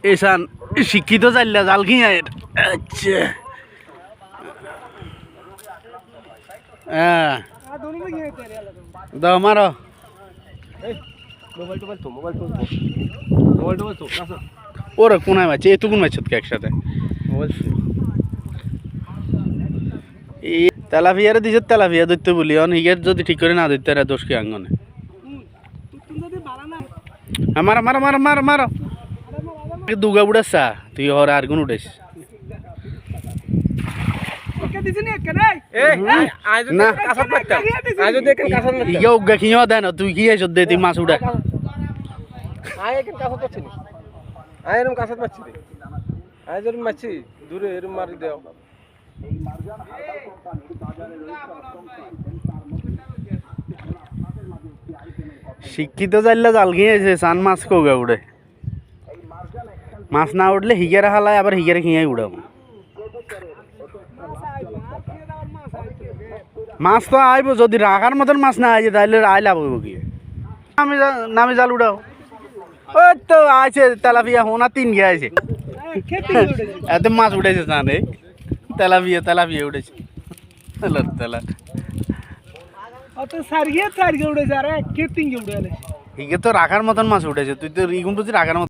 এসান শিক্ষিত চাইলা জাল খিয়ায়ের আচ্ছা হ্যাঁ দাও মারো ওরা কোনায় মারছে এতক্ষণ মারছ একসাথে এই তেলাপিয়ারে দিছে তেলাপিয়া ধরতে বলি হিগের যদি ঠিক করে না ধরতে দোষ কি আঙ্গনে মারা মারা মারা মারা মারো দুগা উড়াচ্ছা তুই ওর আর গুণ উঠাইস তুই কি আইস দে তুই মাছ উঠা শিক্ষিত চাইলে জাল খেয়েছে চান মাছ কৌগা উড়ে মাছ না উঠলে হিগেরা হালায় আবার হিগেরা খিয়াই উড়াবো মাছ তো আইব যদি রাখার মতন মাছ না আইছে তাহলে আইলে আবো কি নামে জাল উড়াও ওই তো আছে তেলাপিয়া হোনা তিন গিয়ে আছে এত মাছ উঠেছে জানে তেলাপিয়া তেলাপিয়া উঠেছে তেলা হিগে তো রাখার মতন মাছ উঠেছে তুই তো ইগুন বুঝি রাখার মতন